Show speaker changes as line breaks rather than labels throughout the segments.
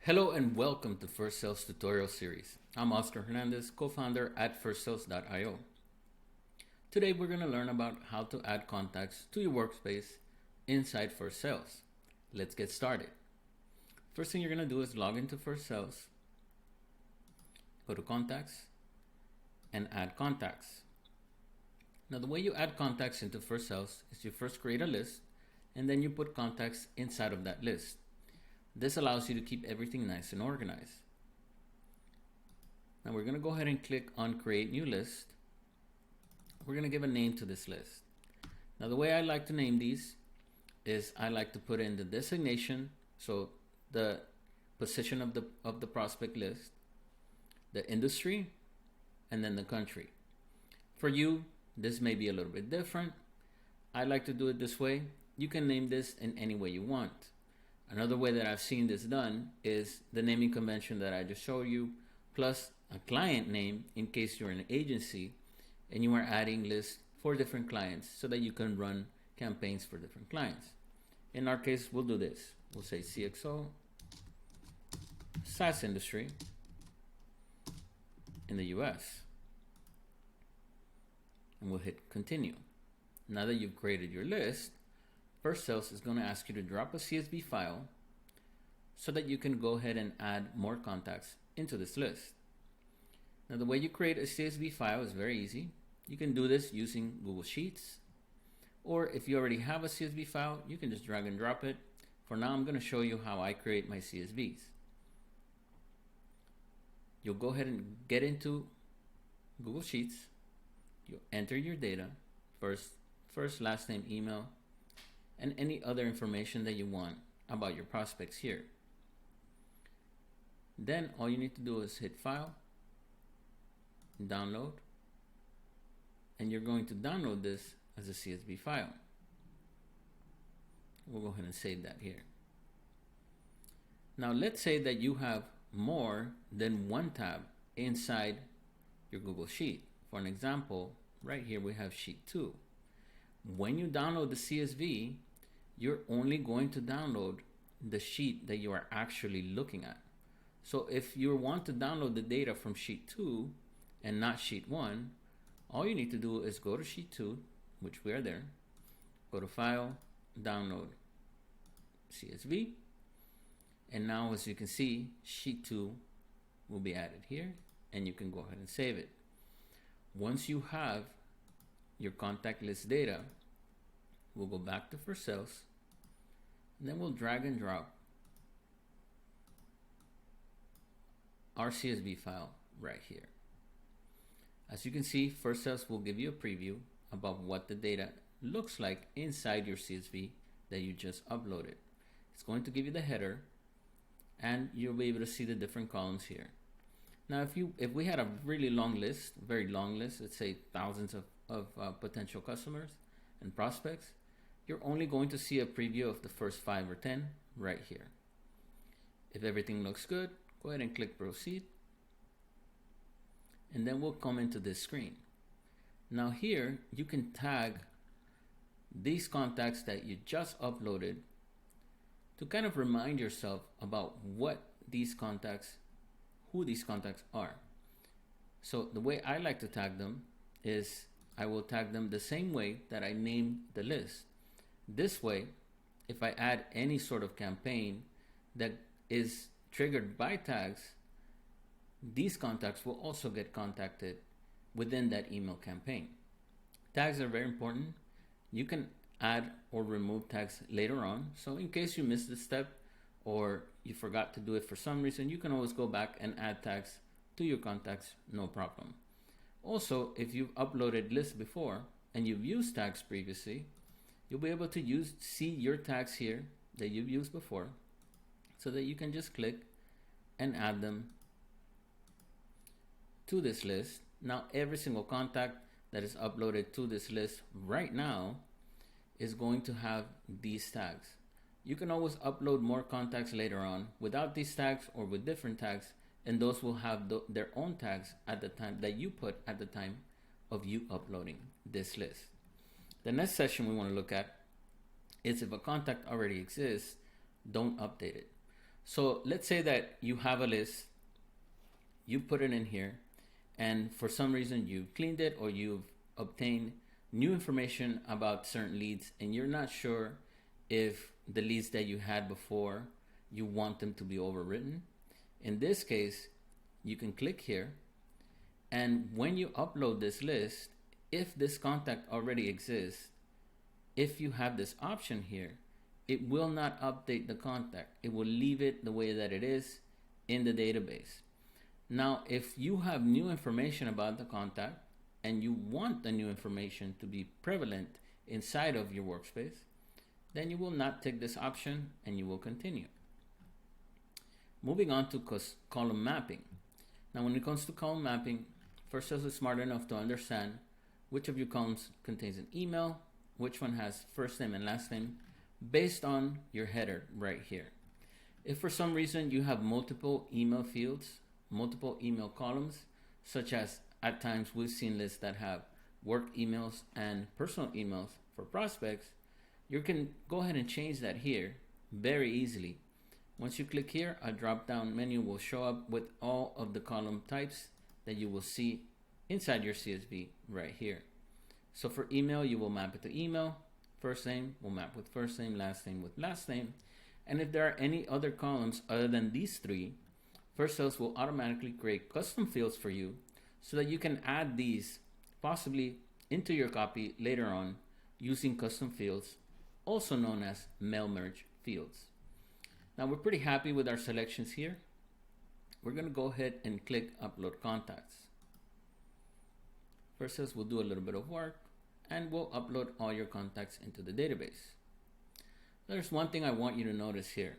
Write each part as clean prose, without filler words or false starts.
Hello and welcome to First Sales tutorial series. I'm Oscar Hernandez, co-founder at firstsales.io. Today we're going to learn about how to add contacts to your workspace inside First Sales. Let's get started. First thing you're going to do is log into First Sales, go to Contacts, and add contacts. Now the way you add contacts into First Sales is you first create a list and then you put contacts inside of that list. This allows you to keep everything nice and organized. Now we're going to go ahead and click on Create New List. We're going to give a name to this list. Now the way I like to name these is I like to put in the designation, so the position of the prospect list, the industry, and then the country. For you, this may be a little bit different. I like to do it this way. You can name this in any way you want. Another way that I've seen this done is the naming convention that I just showed you, plus a client name in case you're an agency and you are adding lists for different clients so that you can run campaigns for different clients. In our case, we'll do this. We'll say CXO, SaaS industry in the US. And we'll hit continue. Now that you've created your list, First Sales is going to ask you to drop a CSV file so that you can go ahead and add more contacts into this list. Now the way you create a CSV file is very easy. You can do this using Google Sheets, or if you already have a CSV file, you can just drag and drop it. For now, I'm going to show you how I create my CSVs. You'll go ahead and get into Google Sheets. You'll enter your data, first, last name, email, and any other information that you want about your prospects here. Then all you need to do is hit File, Download, and you're going to download this as a CSV file. We'll go ahead and save that here. Now let's say that you have more than one tab inside your Google Sheet. For an example, right here we have Sheet 2. When you download the CSV, you're only going to download the sheet that you are actually looking at. So if you want to download the data from Sheet 2 and not Sheet 1, all you need to do is go to Sheet 2, which we are there, go to File, Download, CSV, and now as you can see, Sheet 2 will be added here, and you can go ahead and save it. Once you have your contact list data, we'll go back to First Sales, and then we'll drag and drop our CSV file right here. As you can see, First Sales will give you a preview about what the data looks like inside your CSV that you just uploaded. It's going to give you the header, and you'll be able to see the different columns here. Now, if we had a really long list, very long list, let's say thousands of potential customers and prospects, you're only going to see a preview of the first 5 or 10 right here. If everything looks good, go ahead and click Proceed, and then we'll come into this screen. Now here, you can tag these contacts that you just uploaded to kind of remind yourself about who these contacts are. So the way I like to tag them is I will tag them the same way that I named the list. This way, if I add any sort of campaign that is triggered by tags, these contacts will also get contacted within that email campaign. Tags are very important. You can add or remove tags later on. So in case you missed this step or you forgot to do it for some reason, you can always go back and add tags to your contacts, no problem. Also, if you've uploaded lists before and you've used tags previously, you'll be able to see your tags here that you've used before, so that you can just click and add them to this list. Now every single contact that is uploaded to this list right now is going to have these tags. You can always upload more contacts later on without these tags or with different tags, and those will have their own tags at the time that you put at the time of you uploading this list. The next section we want to look at is if a contact already exists, don't update it. So let's say that you have a list, you put it in here, and for some reason you cleaned it or you've obtained new information about certain leads and you're not sure if the leads that you had before you want them to be overwritten. In this case, you can click here, and when you upload this list, if this contact already exists, if you have this option here, it will not update the contact. It will leave it the way that it is in the database. Now, if you have new information about the contact and you want the new information to be prevalent inside of your workspace, then you will not tick this option and you will continue. Moving on to column mapping. Now, when it comes to column mapping, First Sales is smart enough to understand which of your columns contains an email, which one has first name and last name, based on your header right here. If for some reason you have multiple email fields, multiple email columns, such as at times we've seen lists that have work emails and personal emails for prospects, you can go ahead and change that here very easily. Once you click here, a drop-down menu will show up with all of the column types that you will see inside your CSV right here. So for email, you will map it to email. First name will map with first name, last name with last name. And if there are any other columns other than these three, First Sales will automatically create custom fields for you so that you can add these possibly into your copy later on using custom fields, also known as mail merge fields. Now we're pretty happy with our selections here. We're going to go ahead and click Upload Contacts. First Sales will do a little bit of work and we'll upload all your contacts into the database. There's one thing I want you to notice here.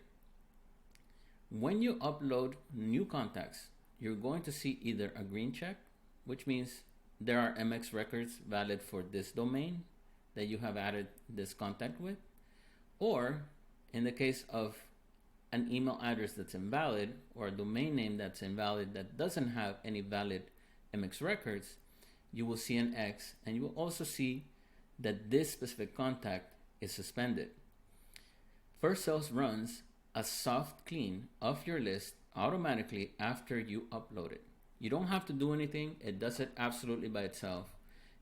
When you upload new contacts, you're going to see either a green check, which means there are MX records valid for this domain that you have added this contact with, or in the case of an email address that's invalid or a domain name that's invalid that doesn't have any valid MX records, you will see an X, and you will also see that this specific contact is suspended. First Sales runs a soft clean of your list automatically after you upload it. You don't have to do anything. It does it absolutely by itself.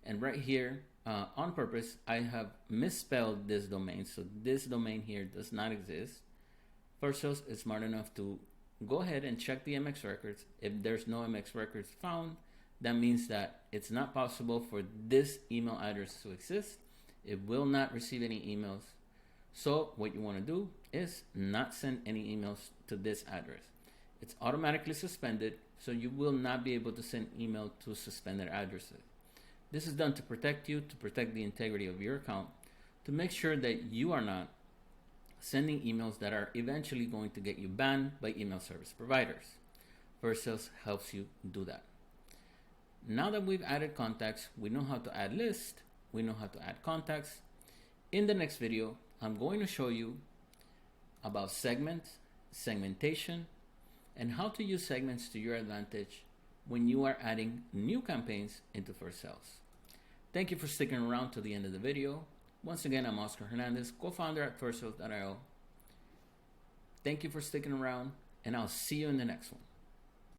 And right here, on purpose, I have misspelled this domain. So this domain here does not exist. First Sales is smart enough to go ahead and check the MX records. If there's no MX records found, that means that it's not possible for this email address to exist. It will not receive any emails. So what you want to do is not send any emails to this address. It's automatically suspended, so you will not be able to send email to suspended addresses. This is done to protect you, to protect the integrity of your account, to make sure that you are not sending emails that are eventually going to get you banned by email service providers. First Sales helps you do that. Now that we've added contacts, we know how to add lists, we know how to add contacts. In the next video, I'm going to show you about segments, segmentation, and how to use segments to your advantage when you are adding new campaigns into First Sales. Thank you for sticking around to the end of the video. Once again, I'm Oscar Hernandez, co-founder at FirstSales.io. Thank you for sticking around, and I'll see you in the next one.